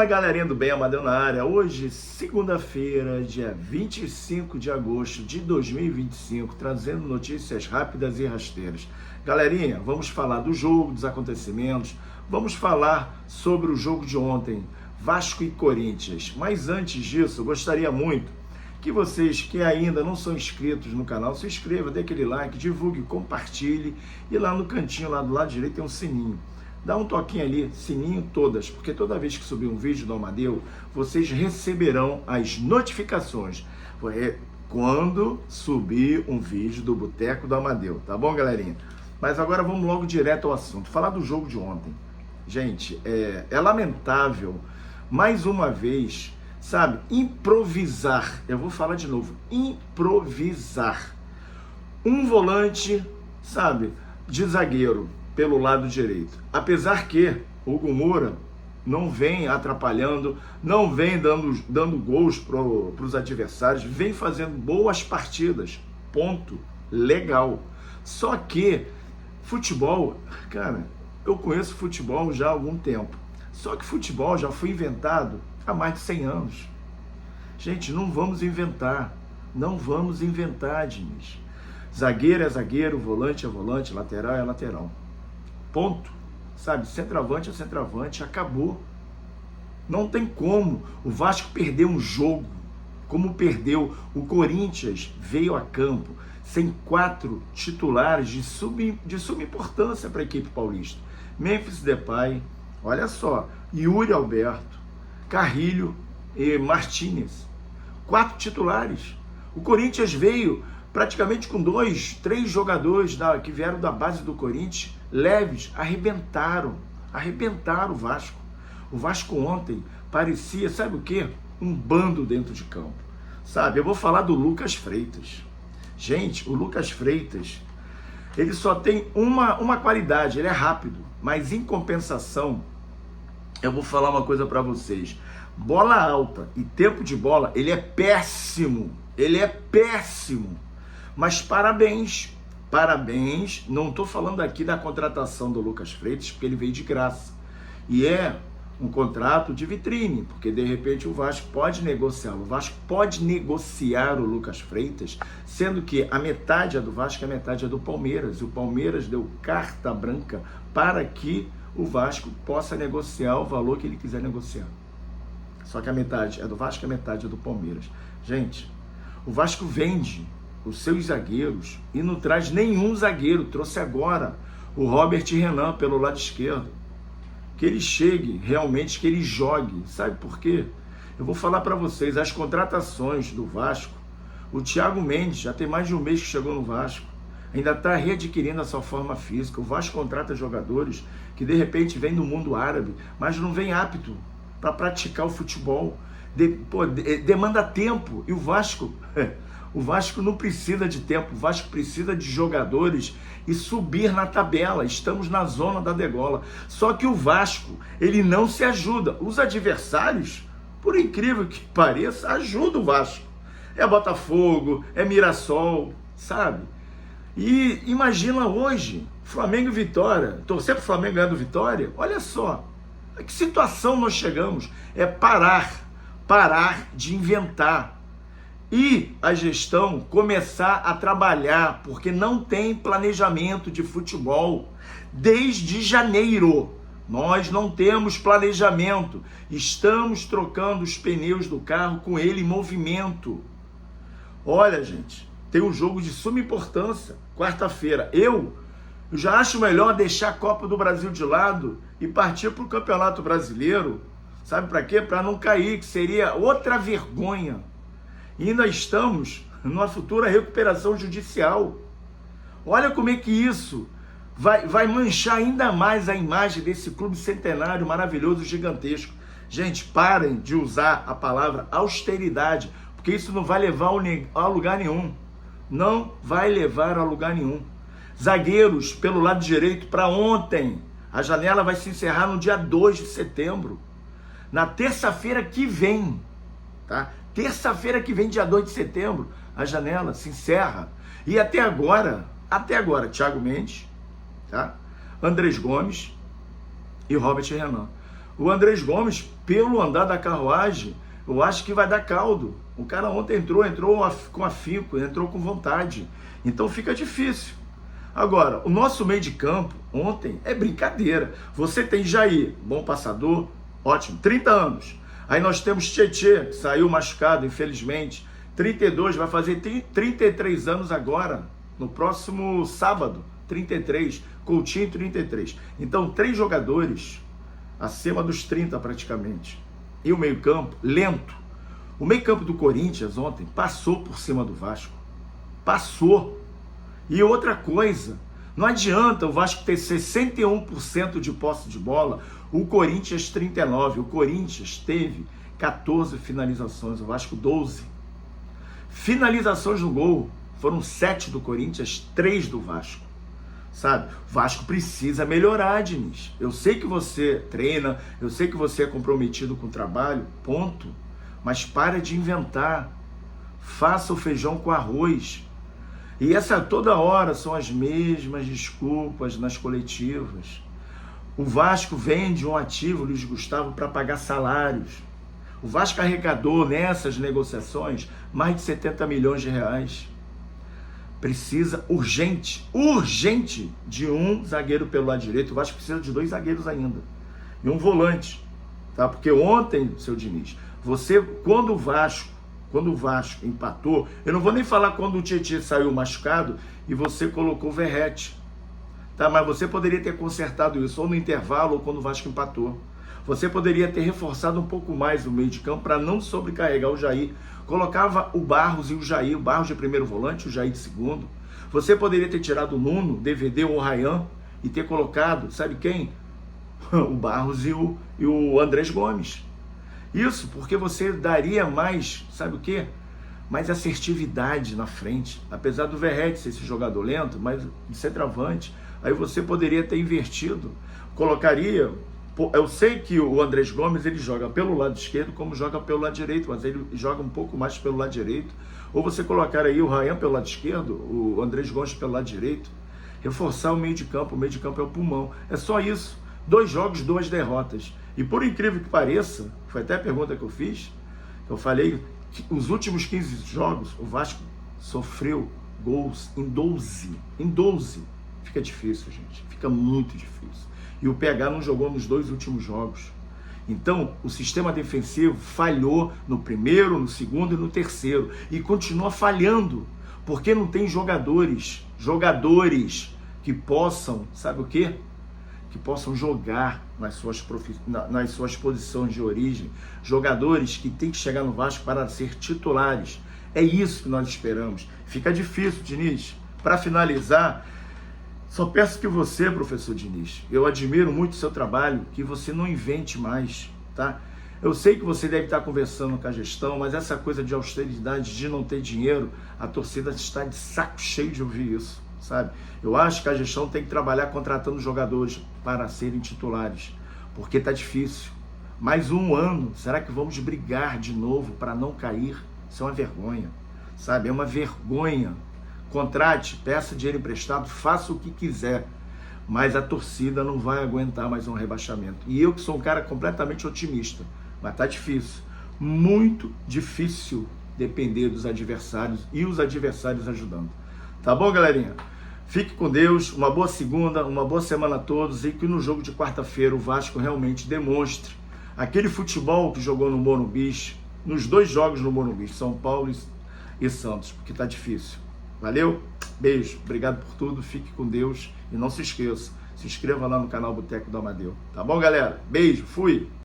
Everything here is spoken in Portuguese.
Galerinha do bem, Amadeu na área. Hoje, segunda-feira, dia 25 de agosto de 2025, trazendo notícias rápidas e rasteiras. Galerinha, vamos falar do jogo, dos acontecimentos, vamos falar sobre o jogo de ontem, Vasco e Corinthians. Mas antes disso, eu gostaria muito que vocês que ainda não são inscritos no canal, se inscrevam, dê aquele like, divulgue, compartilhe, e lá no cantinho, lá do lado direito, tem um sininho. Dá um toquinho ali, sininho todas, porque toda vez que subir um vídeo do Amadeu, vocês receberão as notificações quando subir um vídeo do Boteco do Amadeu, tá bom, galerinha? Mas agora vamos logo direto ao assunto, falar do jogo de ontem. Gente, é lamentável, mais uma vez, sabe, improvisar, eu vou falar de novo, improvisar. Um volante, sabe, de zagueiro, pelo lado direito. Apesar que o Hugo Moura não vem atrapalhando, não vem dando gols para os adversários, vem fazendo boas partidas, ponto, legal. Só que futebol, cara, eu conheço futebol já há algum tempo, só que futebol já foi inventado há mais de 100 anos. Gente, não vamos inventar, Diniz. Zagueiro é zagueiro, volante é volante, lateral é lateral. Ponto, sabe? Centroavante é centroavante, acabou. Não tem como o Vasco perder um jogo, como perdeu. O Corinthians veio a campo sem 4 titulares de suma importância para a equipe paulista. Memphis Depay, olha só, Yuri Alberto, Carrilho e Martínez. 4 titulares. O Corinthians veio praticamente com 2, 3 jogadores que vieram da base do Corinthians, leves, arrebentaram o Vasco. O Vasco ontem parecia, sabe o quê? Um bando dentro de campo, sabe? Eu vou falar do Lucas Freitas. Gente, o Lucas Freitas, ele só tem uma qualidade, ele é rápido, mas em compensação, eu vou falar uma coisa para vocês, bola alta e tempo de bola, ele é péssimo, mas parabéns, não estou falando aqui da contratação do Lucas Freitas, porque ele veio de graça, e é um contrato de vitrine, porque de repente o Vasco pode negociar o Lucas Freitas, sendo que a metade é do Vasco e a metade é do Palmeiras, e o Palmeiras deu carta branca para que o Vasco possa negociar o valor que ele quiser negociar. Só que a metade é do Vasco e a metade é do Palmeiras. Gente, o Vasco vende os seus zagueiros e não traz nenhum zagueiro. Trouxe agora o Robert Renan pelo lado esquerdo. Que ele chegue realmente, que ele jogue. Sabe por quê? Eu vou falar para vocês, as contratações do Vasco, o Thiago Mendes já tem mais de um mês que chegou no Vasco. Ainda está readquirindo a sua forma física. O Vasco contrata jogadores que de repente vêm do mundo árabe, mas não vem apto para praticar o futebol. Demanda tempo, e o Vasco não precisa de tempo, o Vasco precisa de jogadores e subir na tabela. Estamos na zona da degola, só que o Vasco, ele não se ajuda. Os adversários, por incrível que pareça, ajudam o Vasco. É Botafogo, é Mirassol, sabe? E imagina hoje, Flamengo e Vitória, torcer para o Flamengo ganhar do Vitória, olha só, a que situação nós chegamos. É parar de inventar e a gestão começar a trabalhar, porque não tem planejamento de futebol desde janeiro. Nós não temos planejamento, estamos trocando os pneus do carro com ele em movimento. Olha, gente, tem um jogo de suma importância quarta-feira. Eu já acho melhor deixar a Copa do Brasil de lado e partir para o Campeonato Brasileiro. Sabe para quê? Para não cair, que seria outra vergonha. E ainda estamos numa futura recuperação judicial. Olha como é que isso vai manchar ainda mais a imagem desse clube centenário, maravilhoso, gigantesco. Gente, parem de usar a palavra austeridade, porque isso não vai levar a lugar nenhum. Não vai levar a lugar nenhum. Zagueiros pelo lado direito para ontem. A janela vai se encerrar no dia 2 de setembro. Na terça-feira que vem, tá? Terça-feira que vem, dia 2 de setembro, a janela se encerra. E até agora, Thiago Mendes, tá? Andrés Gomes e Robert Renan. O Andrés Gomes, pelo andar da carruagem, eu acho que vai dar caldo. O cara ontem entrou com afinco, entrou com vontade. Então fica difícil. Agora, o nosso meio de campo ontem é brincadeira. Você tem Jair, bom passador, ótimo, 30 anos. Aí nós temos Tietê, que saiu machucado, infelizmente, 32, vai fazer 33 anos agora, no próximo sábado, 33, Coutinho 33. Então, 3 jogadores acima dos 30 praticamente. E o meio-campo, lento. O meio-campo do Corinthians ontem passou por cima do Vasco. Passou. E outra coisa, não adianta o Vasco ter 61% de posse de bola, o Corinthians 39%. O Corinthians teve 14 finalizações, o Vasco 12. Finalizações no gol, foram 7 do Corinthians, 3 do Vasco. Sabe, o Vasco precisa melhorar, Diniz. Eu sei que você treina, eu sei que você é comprometido com o trabalho, ponto. Mas para de inventar. Faça o feijão com arroz. E essa toda hora são as mesmas desculpas nas coletivas. O Vasco vende um ativo, Luiz Gustavo, para pagar salários. O Vasco arrecadou nessas negociações mais de 70 milhões de reais. Precisa urgente de um zagueiro pelo lado direito. O Vasco precisa de 2 zagueiros ainda. E um volante. Tá? Porque ontem, seu Diniz, quando o Vasco empatou, eu não vou nem falar quando o Tietê saiu machucado e você colocou o Verratti, tá? Mas você poderia ter consertado isso ou no intervalo ou quando o Vasco empatou. Você poderia ter reforçado um pouco mais o meio de campo para não sobrecarregar o Jair. Colocava o Barros e o Jair, o Barros de primeiro volante, o Jair de segundo. Você poderia ter tirado o Nuno, DVD ou o Ryan e ter colocado, sabe quem? O Barros e o Andrés Gomes. Isso porque você daria mais, sabe o quê? Mais assertividade na frente. Apesar do Verratti ser esse jogador lento, mas de centroavante, aí você poderia ter invertido. Colocaria... Eu sei que o Andrés Gomes ele joga pelo lado esquerdo como joga pelo lado direito, mas ele joga um pouco mais pelo lado direito. Ou você colocar aí o Ryan pelo lado esquerdo, o Andrés Gomes pelo lado direito. Reforçar o meio de campo é o pulmão. É só isso. 2 jogos, 2 derrotas. E por incrível que pareça, foi até a pergunta que eu fiz, eu falei que os últimos 15 jogos, o Vasco sofreu gols em 12. Em 12. Fica difícil, gente. Fica muito difícil. E o PH não jogou nos 2 últimos jogos. Então, o sistema defensivo falhou no primeiro, no segundo e no terceiro. E continua falhando, porque não tem jogadores que possam, sabe o quê? Que possam jogar nas suas posições de origem. Jogadores que têm que chegar no Vasco para ser titulares. É isso que nós esperamos. Fica difícil, Diniz. Para finalizar... Só peço que você, professor Diniz, eu admiro muito o seu trabalho, que você não invente mais, tá? Eu sei que você deve estar conversando com a gestão, mas essa coisa de austeridade, de não ter dinheiro, a torcida está de saco cheio de ouvir isso, sabe? Eu acho que a gestão tem que trabalhar contratando jogadores para serem titulares, porque tá difícil. Mais um ano, será que vamos brigar de novo para não cair? Isso é uma vergonha, sabe? É uma vergonha. Contrate, peça dinheiro emprestado, faça o que quiser, mas a torcida não vai aguentar mais um rebaixamento. E eu que sou um cara completamente otimista, mas tá difícil, muito difícil depender dos adversários e os adversários ajudando. Tá bom, galerinha? Fique com Deus, uma boa segunda, uma boa semana a todos e que no jogo de quarta-feira o Vasco realmente demonstre aquele futebol que jogou no Morumbi, nos 2 jogos no Morumbi, São Paulo e Santos, porque tá difícil. Valeu? Beijo. Obrigado por tudo. Fique com Deus. E não se esqueça, se inscreva lá no canal Boteco do Amadeu. Tá bom, galera? Beijo. Fui.